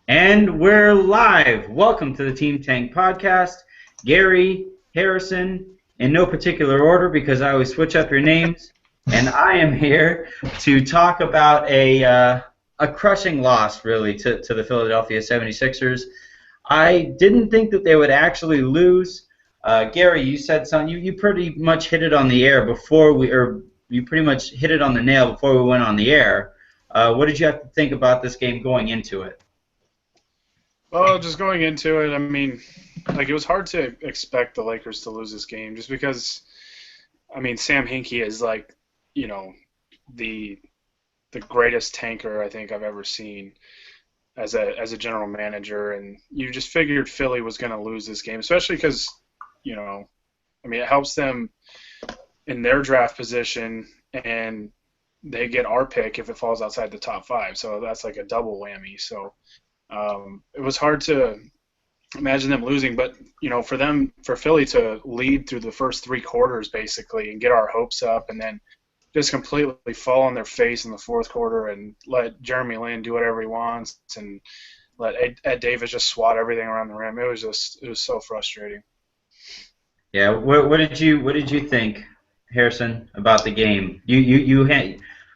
And we're live. Welcome to the Team Tank Podcast. Gary, Harrison, in no particular order because I always switch up your names. And I am here to talk about a crushing loss, really, to the Philadelphia 76ers. I didn't think that they would actually lose. Gary, you said something. You pretty much hit it on the air you pretty much hit it on the nail before we went on the air. What did you have to think about this game going into it? Well, just going into it, I mean, it was hard to expect the Lakers to lose this game just because, Sam Hinkie is the the greatest tanker I think I've ever seen as a general manager, and you just figured Philly was going to lose this game, especially because, it helps them in their draft position, and they get our pick if it falls outside the top five, so that's like a double whammy. So. It was hard to imagine them losing, but for Philly to lead through the first three quarters basically and get our hopes up, and then just completely fall on their face in the fourth quarter and let Jeremy Lin do whatever he wants and let Ed Davis just swat everything around the rim. It was so frustrating. Yeah, what did you think, Harrison, about the game?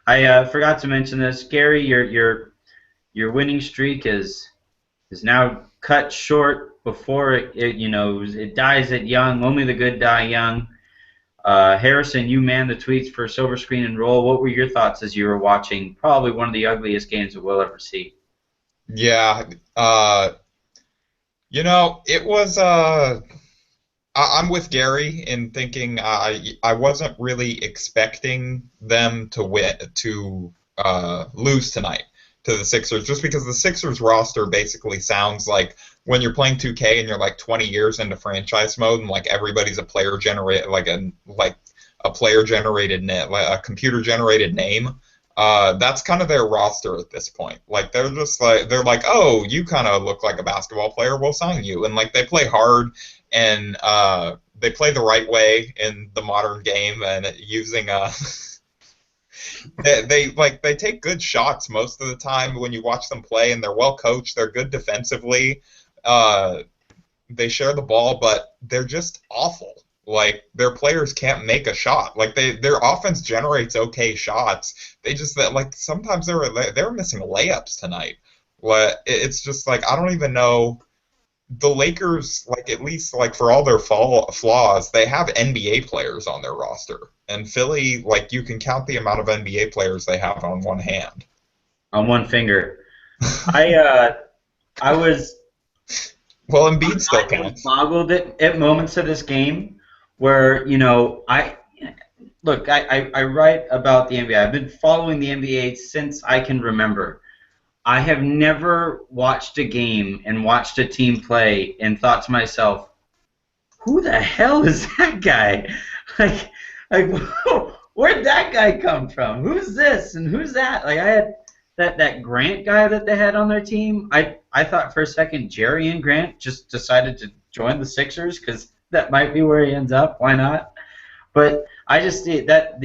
I forgot to mention this, Gary. Your winning streak is now cut short before it dies at young. Only the good die young. Harrison, you manned the tweets for Silver Screen and Roll. What were your thoughts as you were watching probably one of the ugliest games that we'll ever see? Yeah, it was. I'm with Gary in thinking I wasn't really expecting them to lose tonight to the Sixers, just because the Sixers roster basically sounds like when you're playing 2K and you're like 20 years into franchise mode and like everybody's a player generated a computer generated name. That's kind of their roster at this point. Like they're like, oh, you kind of look like a basketball player, we'll sign you. And like they play hard and they play the right way in the modern game and using they take good shots most of the time when you watch them play, and they're well coached. They're good defensively. They share the ball, but they're just awful. Like their players can't make a shot. Like their offense generates okay shots. They just sometimes they were missing layups tonight. It's just like I don't even know. The Lakers, at least for all their flaws, they have NBA players on their roster. And Philly, you can count the amount of NBA players they have on one hand. On one finger. I was well, Embiid still counts. Boggled at moments of this game where I write about the NBA. I've been following the NBA since I can remember. I have never watched a game and watched a team play and thought to myself, who the hell is that guy? Where'd that guy come from? Who's this and who's that? I had that Grant guy that they had on their team. I thought for a second Jerry and Grant just decided to join the Sixers because that might be where he ends up. Why not? But I just you got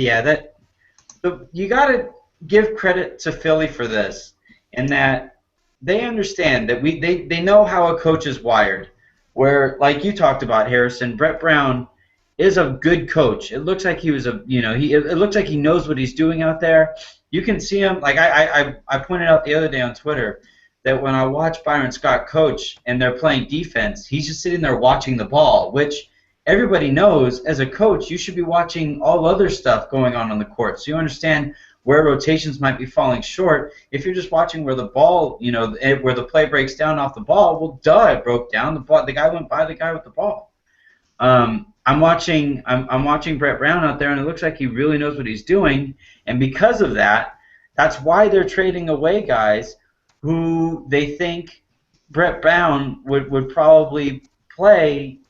to give credit to Philly for this. And that they understand that they know how a coach is wired. Where, like you talked about, Harrison, Brett Brown is a good coach. It looks like he was it looks like he knows what he's doing out there. You can see him. Like I pointed out the other day on Twitter that when I watch Byron Scott coach and they're playing defense, he's just sitting there watching the ball, which everybody knows as a coach you should be watching all other stuff going on the court, so you understand where rotations might be falling short. If you're just watching where the ball, where the play breaks down off the ball, well, duh, it broke down. The guy went by the guy with the ball. I'm watching Brett Brown out there, and it looks like he really knows what he's doing. And because of that, that's why they're trading away guys who they think Brett Brown would probably play,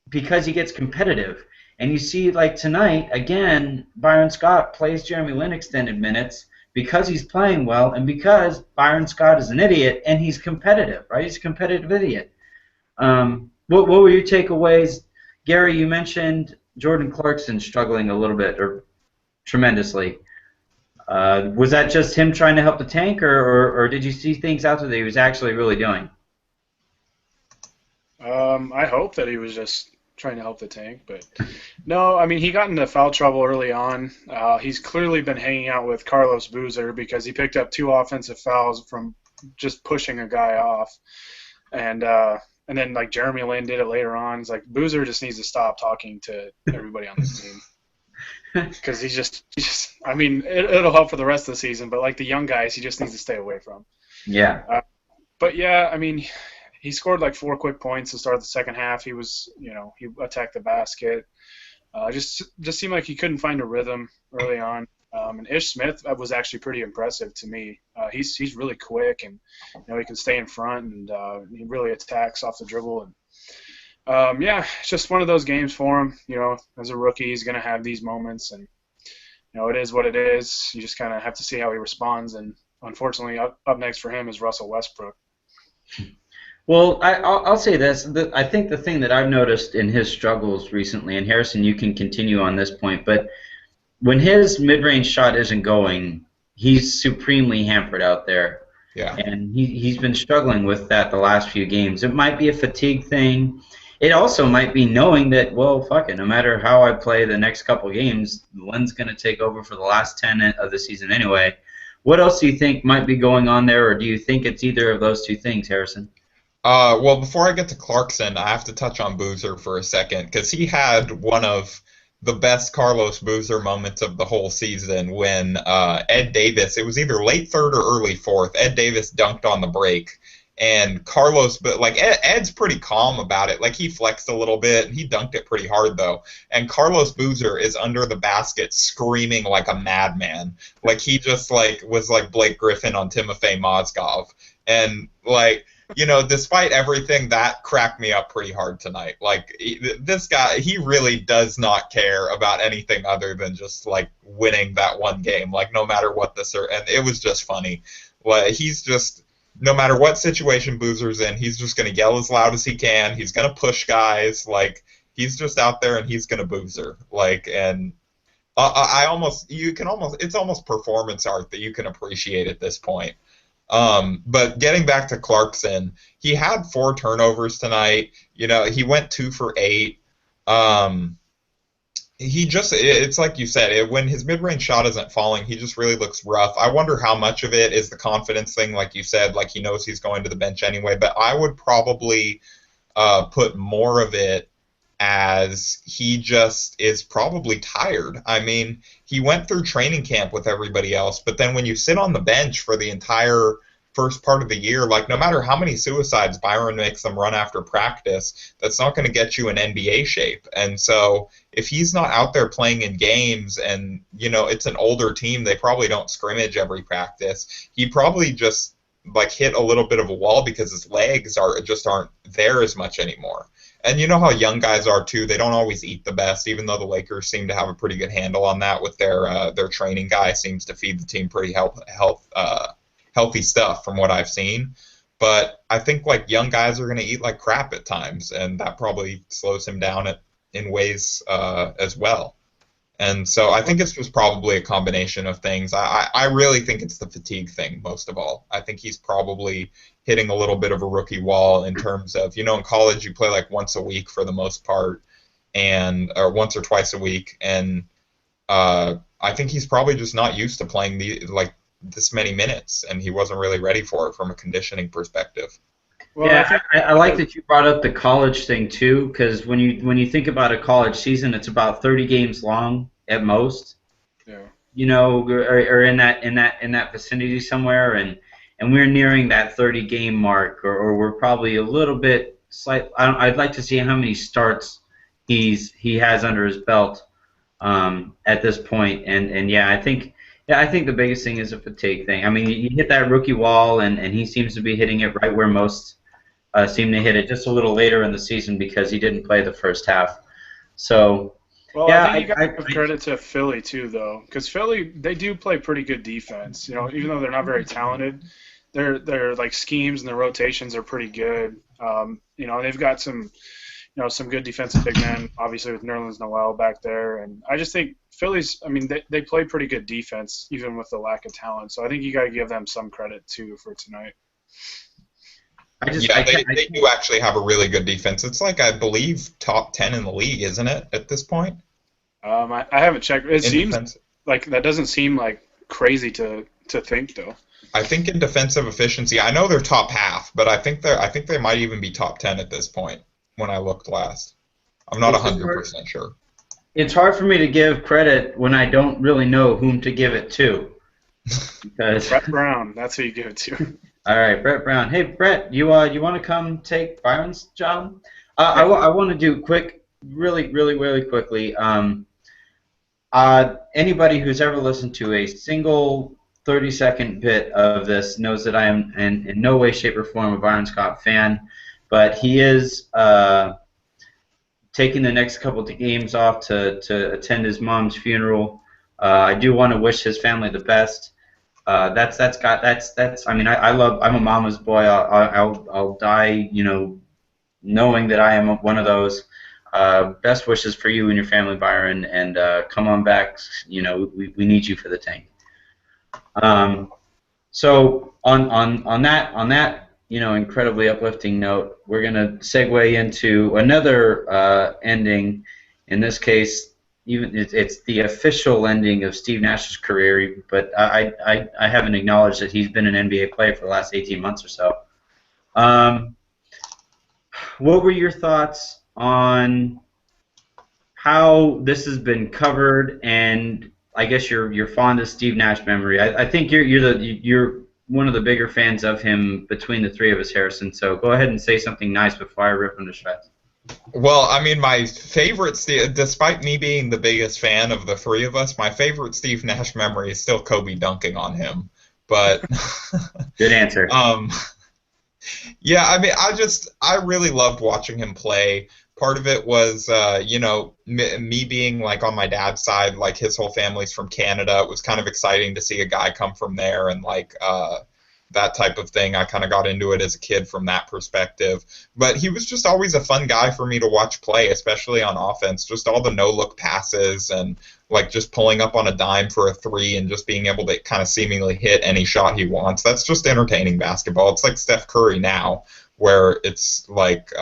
because he gets competitive. And you see, tonight, again, Byron Scott plays Jeremy Lin extended minutes because he's playing well and because Byron Scott is an idiot and he's competitive, right? He's a competitive idiot. What were your takeaways? Gary, you mentioned Jordan Clarkson struggling a little bit or tremendously. Was that just him trying to help the tank, or did you see things out there that he was actually really doing? I hope that he was just trying to help the tank, but no, I mean, he got into foul trouble early on. He's clearly been hanging out with Carlos Boozer because he picked up 2 offensive fouls from just pushing a guy off. And then like Jeremy Lin did it later on. It's like Boozer just needs to stop talking to everybody on the team because I mean, it'll help for the rest of the season, but like the young guys, he just needs to stay away from. Yeah. But yeah, I mean, he scored like 4 quick points to start the second half. He was, he attacked the basket. Just seemed like he couldn't find a rhythm early on. And Ish Smith was actually pretty impressive to me. He's really quick, and he can stay in front, and he really attacks off the dribble. And yeah, it's just one of those games for him. As a rookie, he's going to have these moments, and it is what it is. You just kind of have to see how he responds. And unfortunately, up next for him is Russell Westbrook. Well, I'll say this. I think the thing that I've noticed in his struggles recently, and Harrison, you can continue on this point, but when his mid-range shot isn't going, he's supremely hampered out there. Yeah. And he's been struggling with that the last few games. It might be a fatigue thing. It also might be knowing that, well, fuck it, no matter how I play the next couple games, Lynn's going to take over for the last 10 of the season anyway. What else do you think might be going on there, or do you think it's either of those two things, Harrison? Well, before I get to Clarkson, I have to touch on Boozer for a second because he had one of the best Carlos Boozer moments of the whole season when Ed Davis, it was either late third or early fourth, Ed Davis dunked on the break. And Carlos, but like Ed's pretty calm about it. Like he flexed a little bit. He dunked it pretty hard though. And Carlos Boozer is under the basket screaming like a madman. Like he just was like Blake Griffin on Timofey Mozgov. And like, despite everything, that cracked me up pretty hard tonight. Like this guy, he really does not care about anything other than just like winning that one game. Like no matter what and it was just funny. Like he's just. No matter what situation Boozer's in, he's just going to yell as loud as he can. He's going to push guys. Like, he's just out there and he's going to Boozer. Like, and it's almost performance art that you can appreciate at this point. But getting back to Clarkson, he had 4 turnovers tonight. He went 2 for 8. It's like you said, when his mid-range shot isn't falling, he just really looks rough. I wonder how much of it is the confidence thing, like you said, like he knows he's going to the bench anyway, but I would probably put more of it as he just is probably tired. I mean, he went through training camp with everybody else, but then when you sit on the bench for the entire first part of the year, like no matter how many suicides Byron makes them run after practice, that's not going to get you in NBA shape. And so if he's not out there playing in games and, it's an older team, they probably don't scrimmage every practice, he probably just like hit a little bit of a wall because his legs aren't there as much anymore. And you know how young guys are too, they don't always eat the best, even though the Lakers seem to have a pretty good handle on that with their training guy seems to feed the team pretty healthy stuff from what I've seen. But I think like young guys are going to eat like crap at times, and that probably slows him down in ways as well. And so I think it's just probably a combination of things. I really think it's the fatigue thing most of all. I think he's probably hitting a little bit of a rookie wall in terms of, in college you play like once a week for the most part, or once or twice a week, and I think he's probably just not used to playing this many minutes, and he wasn't really ready for it from a conditioning perspective. Well, yeah, I like that you brought up the college thing too, because when you think about a college season, it's about 30 games long at most. Yeah. Or in that vicinity somewhere, and we're nearing that 30-game mark, or we're probably a little bit slight. I'd like to see how many starts he has under his belt at this point, and yeah, I think the biggest thing is a fatigue thing. I mean, you hit that rookie wall, and he seems to be hitting it right where most seem to hit it, just a little later in the season because he didn't play the first half. So, well, yeah, I think you got to give credit to Philly too, though, because Philly, they do play pretty good defense. Even though they're not very talented, their like schemes and their rotations are pretty good. They've got some some good defensive big men, obviously with Nerlens Noel back there. And I just think Phillies, I mean, they play pretty good defense, even with the lack of talent. So I think you got to give them some credit, too, for tonight. They do actually have a really good defense. It's like, I believe, top 10 in the league, isn't it, at this point? I haven't checked. It seems like that doesn't seem like crazy to think, though. I think in defensive efficiency, I know they're top half, but I think they might even be top 10 at this point when I looked last. I'm not 100% sure. It's hard for me to give credit when I don't really know whom to give it to. Because Brett Brown, that's who you give it to. All right, Brett Brown. Hey, Brett, you want to come take Byron's job? I want to do really quickly. Anybody who's ever listened to a single 30-second bit of this knows that I am in no way, shape, or form a Byron Scott fan, but he is taking the next couple of games off to attend his mom's funeral. I do want to wish his family the best. I mean, I'm a mama's boy. I'll die, knowing that I am one of those. Best wishes for you and your family, Byron, and come on back. We need you for the tank. So on that incredibly uplifting note, we're gonna segue into another ending. In this case, even it's the official ending of Steve Nash's career, but I haven't acknowledged that he's been an NBA player for the last 18 months or so. What were your thoughts on how this has been covered, and I guess your fondest Steve Nash memory? I think you're one of the bigger fans of him between the three of us, Harrison. So go ahead and say something nice before I rip him to shreds. Well, I mean, my favorite Steve, despite me being the biggest fan of the three of us, my favorite Steve Nash memory is still Kobe dunking on him. But good answer. Yeah, I mean, I really loved watching him play. Part of it was, me being like on my dad's side, like his whole family's from Canada. It was kind of exciting to see a guy come from there and like that type of thing. I kind of got into it as a kid from that perspective. But he was just always a fun guy for me to watch play, especially on offense. Just all the no-look passes and like just pulling up on a dime for a three and just being able to kind of seemingly hit any shot he wants. That's just entertaining basketball. It's like Steph Curry now, where it's like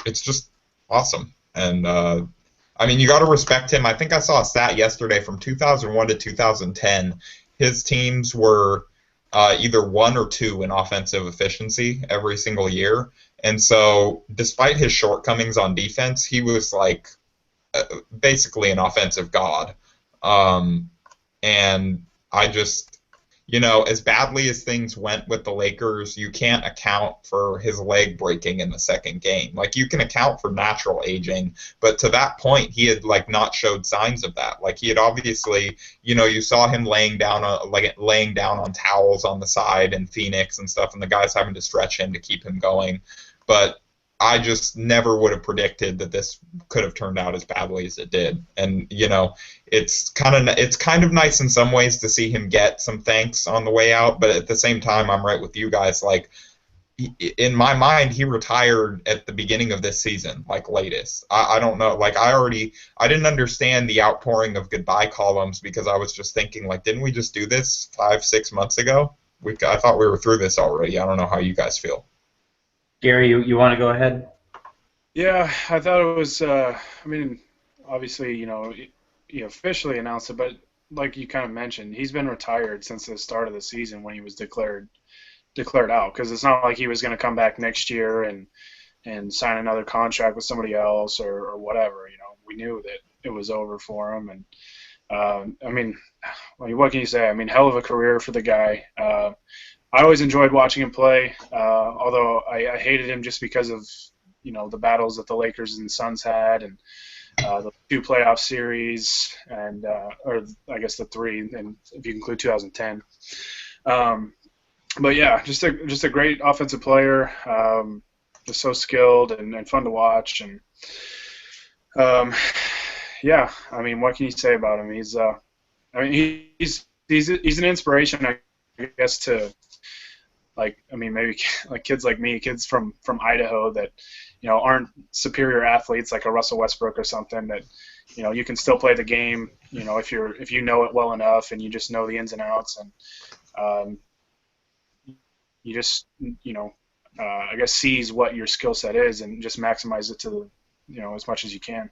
it's just awesome. And I mean, you got to respect him. I think I saw a stat yesterday from 2001 to 2010. His teams were either 1 or 2 in offensive efficiency every single year. And so despite his shortcomings on defense, he was like basically an offensive god. And I just, as badly as things went with the Lakers, you can't account for his leg breaking in the second game. Like, you can account for natural aging, but to that point, he had like not showed signs of that. Like, he had obviously, you saw him laying down on towels on the side in Phoenix and stuff, and the guys having to stretch him to keep him going. But I just never would have predicted that this could have turned out as badly as it did. And it's kind of nice in some ways to see him get some thanks on the way out, but at the same time, I'm right with you guys. Like, in my mind, he retired at the beginning of this season, like latest. I don't know. Like, I didn't understand the outpouring of goodbye columns because I was just thinking, like, didn't we just do this 5-6 months ago? I thought we were through this already. I don't know how you guys feel. Gary, you want to go ahead? Yeah, I thought it was. I mean, obviously, he officially announced it, but like you kind of mentioned, he's been retired since the start of the season when he was declared out. Because it's not like he was going to come back next year and sign another contract with somebody else or whatever. We knew that it was over for him, and I mean, what can you say? I mean, hell of a career for the guy. I always enjoyed watching him play, although I hated him just because of the battles that the Lakers and Suns had, and the 2 playoff series, and or I guess the 3, and if you include 2010. But yeah, just a great offensive player, just so skilled and fun to watch, and yeah, I mean, what can you say about him? He's an inspiration, I guess, to maybe like kids like me, kids from Idaho that aren't superior athletes like a Russell Westbrook or something, that you can still play the game, if you know it well enough and you just know the ins and outs, and you just I guess seize what your skill set is and just maximize it to as much as you can.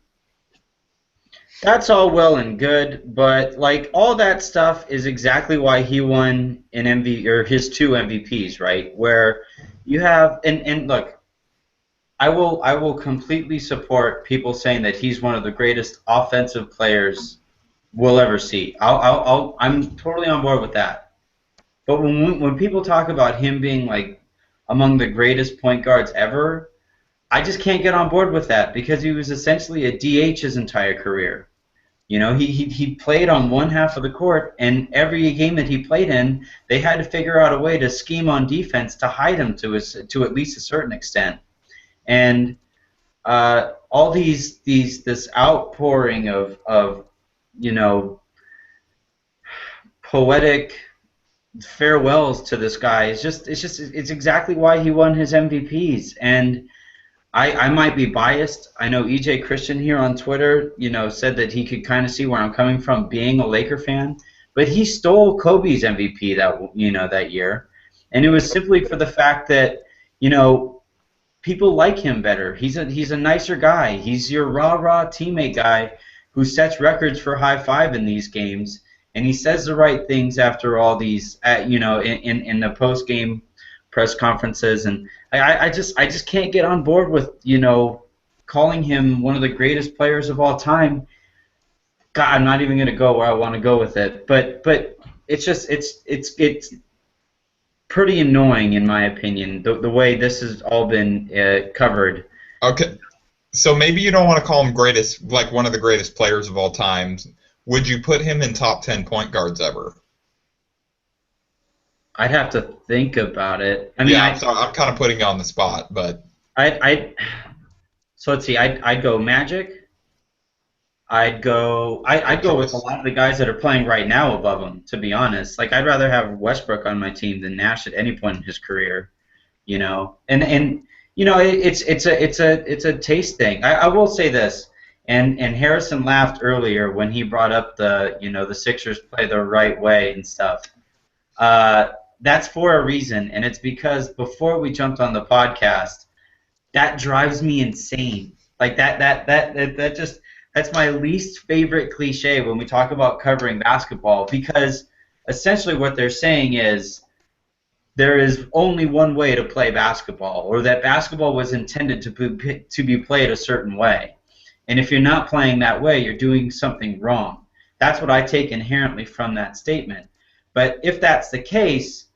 That's all well and good, but like all that stuff is exactly why he won an MVP or his 2 MVPs, right? Where you have and look, I will completely support people saying that he's one of the greatest offensive players we'll ever see. I'm totally on board with that. But when people talk about him being like among the greatest point guards ever, I just can't get on board with that because he was essentially a DH his entire career. He played on one half of the court, and every game that he played in, they had to figure out a way to scheme on defense to hide him to at least a certain extent. And all this outpouring of poetic farewells to this guy it's exactly why he won his MVPs. And I might be biased. I know EJ Christian here on Twitter, said that he could kind of see where I'm coming from being a Laker fan, but he stole Kobe's MVP that year, and it was simply for the fact that people like him better. He's a nicer guy. He's your rah-rah teammate guy who sets records for high five in these games, and he says the right things after all these, in the post game press conferences, and I just can't get on board with calling him one of the greatest players of all time. God, I'm not even going to go where I want to go with it, but it's pretty annoying in my opinion the way this has all been covered. Okay, so maybe you don't want to call him one of the greatest players of all time. Would you put him in top 10 point guards ever? I'd have to think about it. I mean, yeah, I'm kind of putting you on the spot, but so let's see. I'd go Magic. I'd go with a lot of the guys that are playing right now above him. To be honest, like I'd rather have Westbrook on my team than Nash at any point in his career. And it's a taste thing. I will say this. And Harrison laughed earlier when he brought up the Sixers play the right way and stuff. That's for a reason, and it's because before we jumped on the podcast, that drives me insane. Like that's my least favorite cliche when we talk about covering basketball, because essentially what they're saying is there is only one way to play basketball, or that basketball was intended to be played a certain way. And if you're not playing that way, you're doing something wrong. That's what I take inherently from that statement. But if that's the case,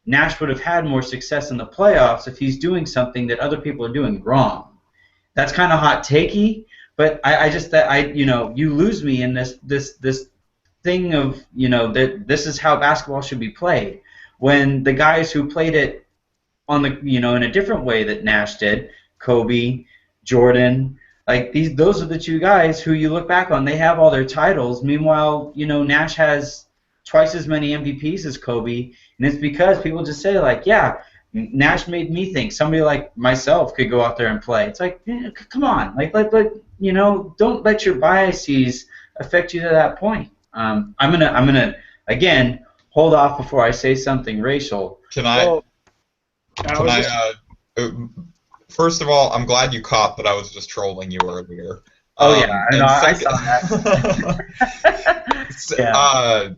Nash would have had more success in the playoffs if he's doing something that other people are doing wrong. That's kind of hot takey, but you lose me in this thing of that this is how basketball should be played, when the guys who played it on the in a different way that Nash did, Kobe, Jordan, those are the 2 guys who you look back on, they have all their titles. Meanwhile, Nash has twice as many MVPs as Kobe, and it's because people just say yeah, Nash made me think somebody like myself could go out there and play. It's like, come on, don't let your biases affect you to that point. I'm gonna again hold off before I say something racial. First of all, I'm glad you caught that I was just trolling you earlier. Oh yeah, I saw that. Yeah.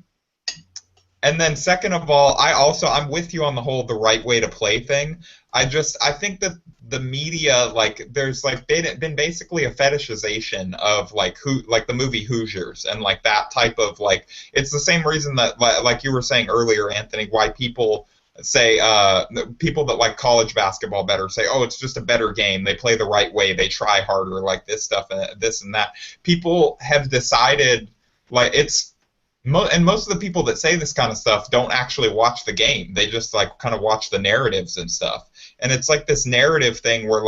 And then second of all, I'm with you on the whole the right way to play thing. I think that the media, there's been basically a fetishization of the movie Hoosiers and that type of it's the same reason that like you were saying earlier, Anthony, why people say people that like college basketball better say, oh, it's just a better game, they play the right way, they try harder, this stuff and this and that. People have decided and most of the people that say this kind of stuff don't actually watch the game. They just kind of watch the narratives and stuff. And it's this narrative thing where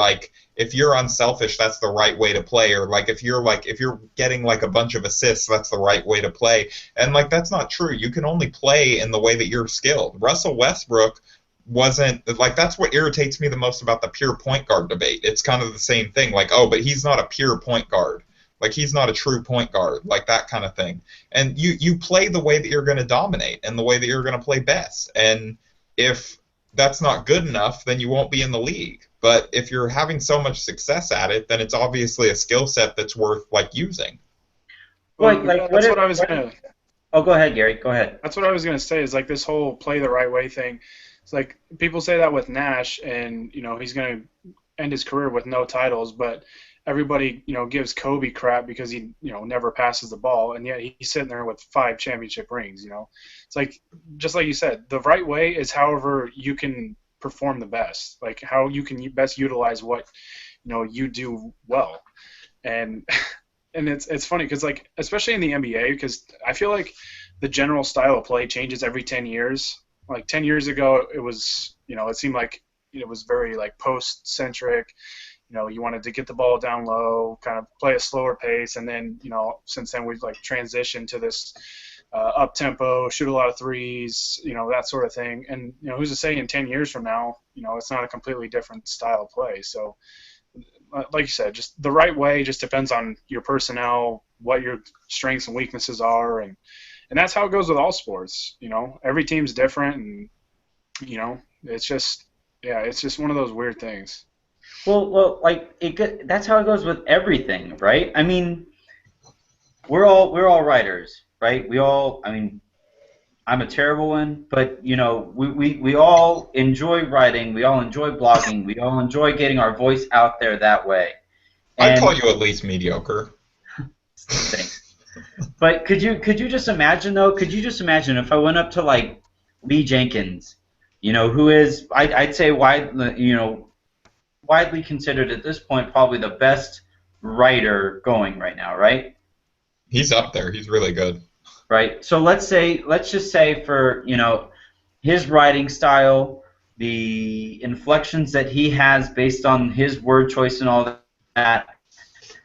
if you're unselfish, that's the right way to play, or if you're getting a bunch of assists, that's the right way to play. And that's not true. You can only play in the way that you're skilled. Russell Westbrook wasn't like that's what irritates me the most about the pure point guard debate. It's kind of the same thing, like, oh, but he's not a pure point guard. Like he's not a true point guard, like that kind of thing. And you play the way that you're going to dominate and the way that you're going to play best. And if that's not good enough, then you won't be in the league. But if you're having so much success at it, then it's obviously a skill set that's worth like using. Well, that's what I was gonna. Oh, go ahead, Gary. Go ahead. That's what I was gonna say. Is like this whole play the right way thing. It's like people say that with Nash, and he's gonna end his career with no titles, but everybody gives Kobe crap because he never passes the ball, and yet he's sitting there with 5 championship rings. It's like, just like you said, the right way is however you can perform the best, like how you can best utilize what you do well. And it's funny because, like, especially in the NBA, because I feel like the general style of play changes every 10 years. Like 10 years ago, it was it seemed like it was very like post-centric. You wanted to get the ball down low, kind of play a slower pace, and then, since then we've like transitioned to this up tempo, shoot a lot of threes, that sort of thing. And who's to say in 10 years from now, it's not a completely different style of play. So, like you said, just the right way just depends on your personnel, what your strengths and weaknesses are, and that's how it goes with all sports. Every team's different, and it's just one of those weird things. Well, like that's how it goes with everything, right? I mean, we're all writers, right? I mean, I'm a terrible one, but we all enjoy writing, we all enjoy blogging, we all enjoy getting our voice out there that way. I'd call you at least mediocre. Thanks. But could you just imagine though? Could you just imagine if I went up to like Lee Jenkins, who is I'd say widely considered at this point probably the best writer going right now, right? He's up there. He's really good. Right. So let's just say for his writing style, the inflections that he has based on his word choice and all that,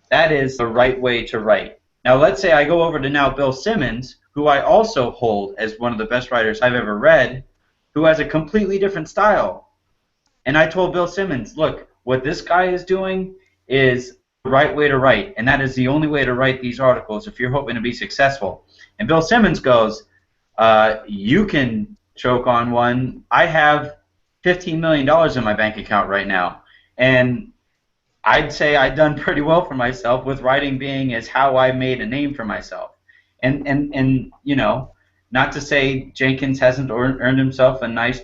that is the right way to write. Now let's say I go over to now Bill Simmons, who I also hold as one of the best writers I've ever read, who has a completely different style. And I told Bill Simmons, look, what this guy is doing is the right way to write, and that is the only way to write these articles if you're hoping to be successful. And Bill Simmons goes, you can choke on one. I have $15 million in my bank account right now. And I'd say I've done pretty well for myself, with writing being as how I made a name for myself. And not to say Jenkins hasn't earned himself a nice,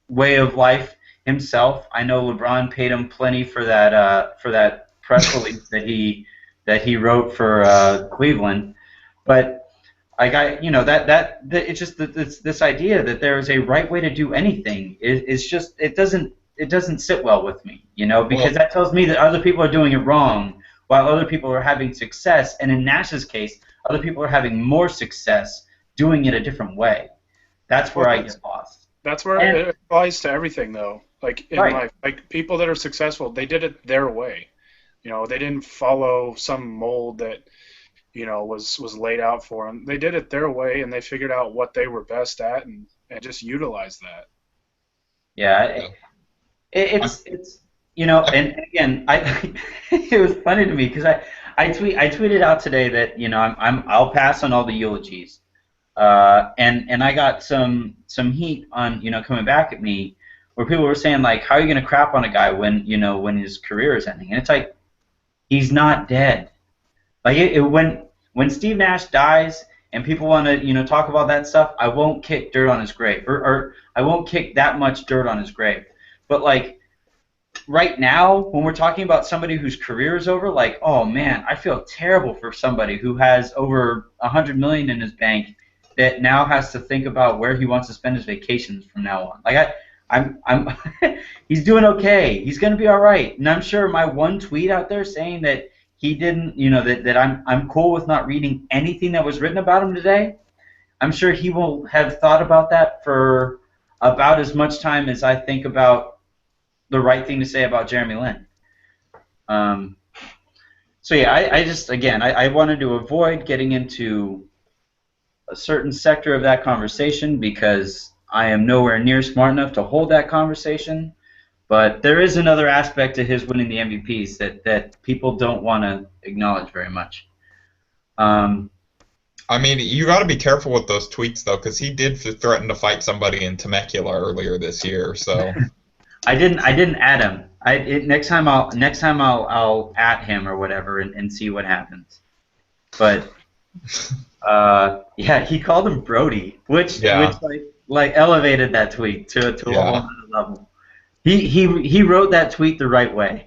way of life himself. I know LeBron paid him plenty for that press release that he wrote for Cleveland, but it's just this idea that there is a right way to do anything is just it doesn't sit well with me, because that tells me that other people are doing it wrong while other people are having success, and in Nash's case, other people are having more success doing it a different way. That's where I get lost. That's where it applies to everything, though. Like in life, like people that are successful, they did it their way. They didn't follow some mold that was laid out for them. They did it their way, and they figured out what they were best at, and just utilized that. Yeah, it's and again, it was funny to me because I tweeted out today that I'll pass on all the eulogies. And I got some heat on coming back at me, where people were saying like, how are you going to crap on a guy when his career is ending? And it's like, he's not dead. Like when Steve Nash dies and people want to talk about that stuff, I won't kick dirt on his grave, or I won't kick that much dirt on his grave. But like right now, when we're talking about somebody whose career is over, like, oh man, I feel terrible for somebody who has over $100 million in his bank that now has to think about where he wants to spend his vacations from now on. Like I'm he's doing okay. He's gonna be all right. And I'm sure my one tweet out there saying that he didn't, that I'm cool with not reading anything that was written about him today, I'm sure he will have thought about that for about as much time as I think about the right thing to say about Jeremy Lin. So yeah, I just, again, I wanted to avoid getting into a certain sector of that conversation because I am nowhere near smart enough to hold that conversation. But there is another aspect to his winning the MVPs that people don't want to acknowledge very much. I mean, you got to be careful with those tweets though, because he did threaten to fight somebody in Temecula earlier this year. So I didn't add him. Next time I'll at him or whatever and see what happens. But yeah, he called him Brody, which like elevated that tweet to a whole other level. He wrote that tweet the right way.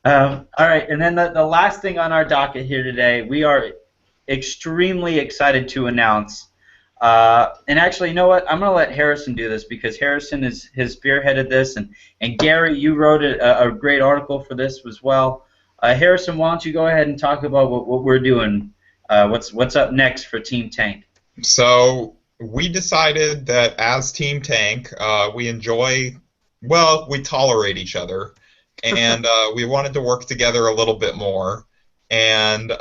All right, and then the last thing on our docket here today, we are extremely excited to announce. And actually, you know what? I'm going to let Harrison do this because Harrison has spearheaded this, and Gary, you wrote a great article for this as well. Harrison, why don't you go ahead and talk about what we're doing? What's up next for Team Tank? So we decided that as Team Tank, we tolerate each other, and we wanted to work together a little bit more. And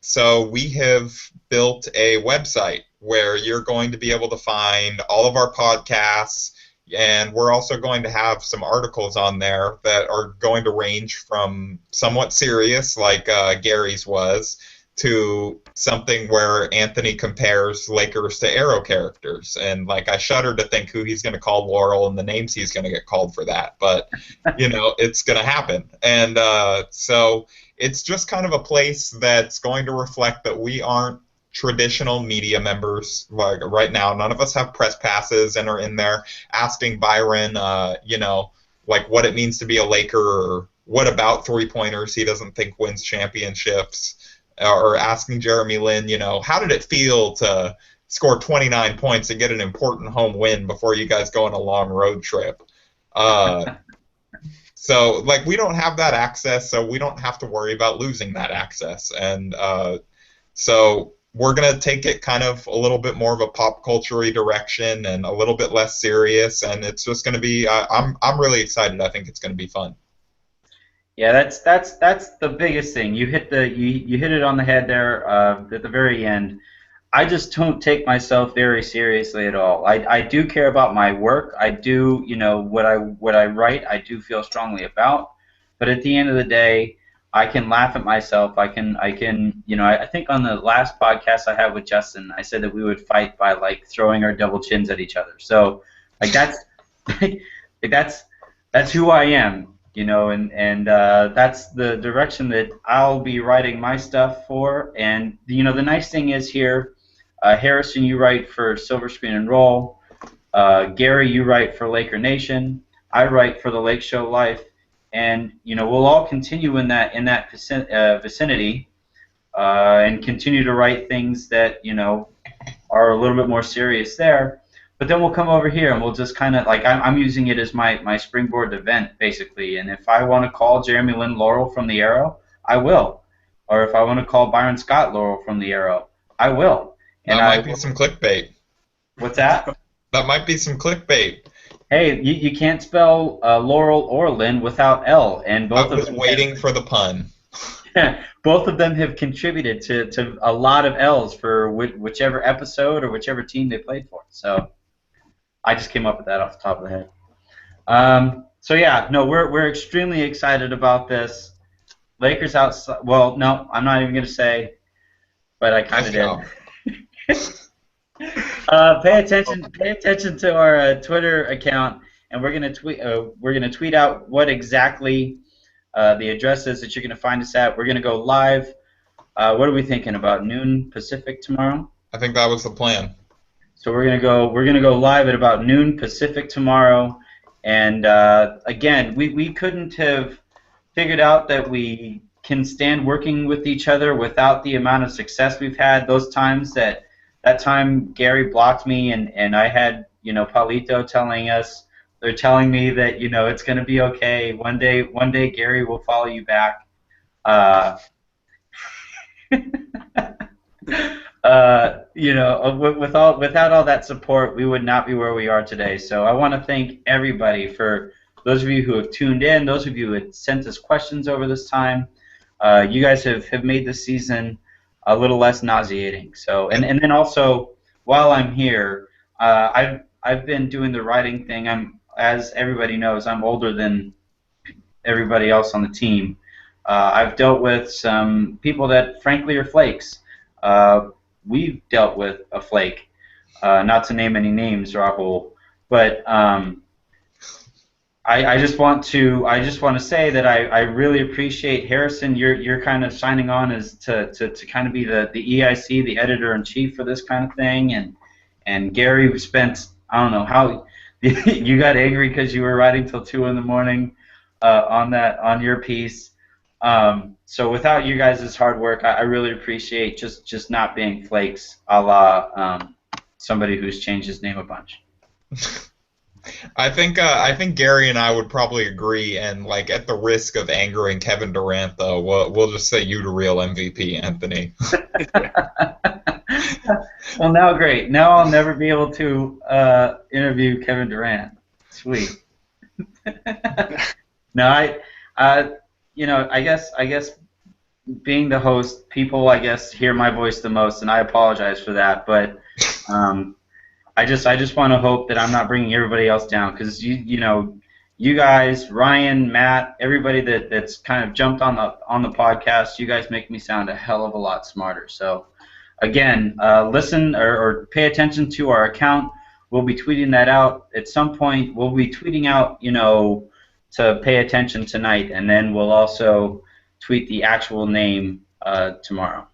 so we have built a website where you're going to be able to find all of our podcasts, and we're also going to have some articles on there that are going to range from somewhat serious, like Gary's was, to something where Anthony compares Lakers to Arrow characters. And, like, I shudder to think who he's going to call Laurel and the names he's going to get called for that. But, it's going to happen. And so it's just kind of a place that's going to reflect that we aren't traditional media members. Like right now, none of us have press passes and are in there asking Byron, like what it means to be a Laker, or what about three-pointers he doesn't think wins championships, or asking Jeremy Lin, how did it feel to score 29 points and get an important home win before you guys go on a long road trip. So, like, we don't have that access, so we don't have to worry about losing that access. And so we're going to take it kind of a little bit more of a pop culture-y direction and a little bit less serious, and it's just going to be I'm really excited. I think it's going to be fun. Yeah, that's the biggest thing. You hit it on the head there at the very end. I just don't take myself very seriously at all. I do care about my work. I do, what I write, I do feel strongly about. But at the end of the day, I can laugh at myself. I can, I think on the last podcast I had with Justin, I said that we would fight by like throwing our double chins at each other. So, like that's who I am. And that's the direction that I'll be writing my stuff for. And the nice thing is here, Harrison, you write for Silver Screen and Roll. Gary, you write for Laker Nation. I write for the Lake Show Life. And we'll all continue in that vicinity and continue to write things that are a little bit more serious there. But then we'll come over here and we'll just kind of, like, I'm using it as my springboard event, basically. And if I want to call Jeremy Lin Laurel from the Arrow, I will. Or if I want to call Byron Scott Laurel from the Arrow, I will. And that might be some clickbait. What's that? That might be some clickbait. Hey, you can't spell Laurel or Lin without L. And both I was waiting for the pun. Both of them have contributed to a lot of L's for whichever episode or whichever team they played for. So I just came up with that off the top of the head. So yeah, no, we're extremely excited about this. Lakers outside. Well, no, I'm not even gonna say, but I kind of did. Pay attention to our Twitter account, and we're gonna tweet out what exactly the address is that you're gonna find us at. We're gonna go live. What are we thinking about noon Pacific tomorrow? I think that was the plan. So we're gonna go live at about noon Pacific tomorrow, and again, we couldn't have figured out that we can stand working with each other without the amount of success we've had. Those times that time Gary blocked me, and I had Paulito telling me that it's gonna be okay. One day Gary will follow you back. Without all that support, we would not be where we are today. So I want to thank everybody, for those of you who have tuned in, those of you who had sent us questions over this time. You guys have made this season a little less nauseating. So, and then also while I'm here, I've been doing the writing thing. As everybody knows, I'm older than everybody else on the team. I've dealt with some people that frankly are flakes. We've dealt with a flake, not to name any names, Rahul, but I just want to say that I really appreciate Harrison. You're kind of signing on as to kind of be the EIC, the editor in chief for this kind of thing, and Gary spent, I don't know how you got angry because you were writing till 2 in the morning on your piece. So without you guys' hard work, I really appreciate just not being flakes, a la somebody who's changed his name a bunch. I think Gary and I would probably agree, and like at the risk of angering Kevin Durant, though, we'll just say you the real MVP, Anthony. Well, now great. Now I'll never be able to interview Kevin Durant. Sweet. No, I guess being the host, people I guess hear my voice the most, and I apologize for that. But I just want to hope that I'm not bringing everybody else down, because you guys, Ryan, Matt, everybody that's kind of jumped on the podcast, you guys make me sound a hell of a lot smarter. So again, listen or pay attention to our account. We'll be tweeting that out at some point. We'll be tweeting out, to pay attention tonight, and then we'll also tweet the actual name tomorrow.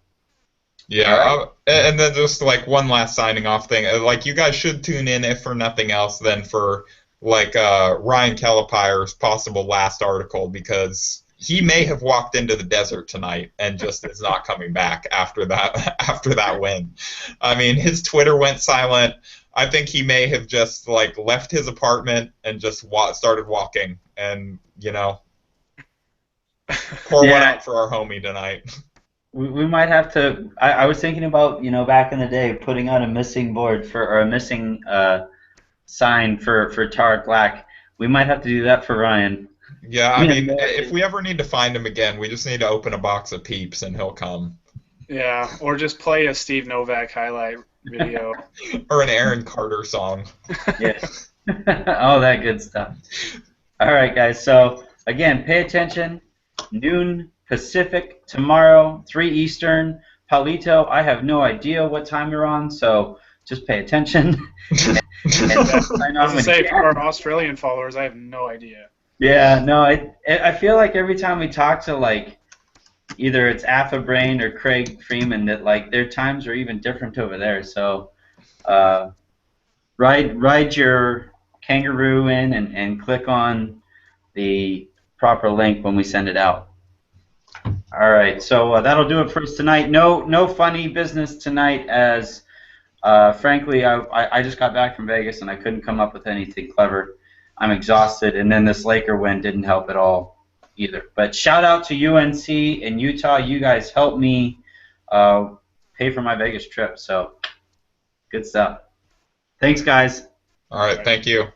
Yeah, right. And then just like one last signing off thing, like you guys should tune in, if for nothing else, then for like Ryan Calipire's possible last article, because he may have walked into the desert tonight and just is not coming back after that win. I mean, his Twitter went silent. I think he may have just like left his apartment and just started walking, and pour one out for our homie tonight. We might have to. I was thinking about back in the day putting out a missing board or a missing sign for Tarek Black. We might have to do that for Ryan. Yeah, I mean, if we ever need to find him again, we just need to open a box of Peeps and he'll come. Yeah, or just play a Steve Novak highlight video. Or an Aaron Carter song. Yeah. All that good stuff. All right, guys. So, again, pay attention. Noon Pacific tomorrow, 3 Eastern. Palito, I have no idea what time you're on, so just pay attention. As I say, for our Australian followers, I have no idea. Yeah, no, I feel like every time we talk to, like, either it's Alpha Brain or Craig Freeman, that, like, their times are even different over there. So ride your kangaroo in and click on the proper link when we send it out. All right, so that'll do it for us tonight. No funny business tonight, as frankly, I just got back from Vegas and I couldn't come up with anything clever. I'm exhausted, and then this Laker win didn't help at all either. But shout out to UNC and Utah. You guys helped me pay for my Vegas trip, so good stuff. Thanks, guys. All right, thank you.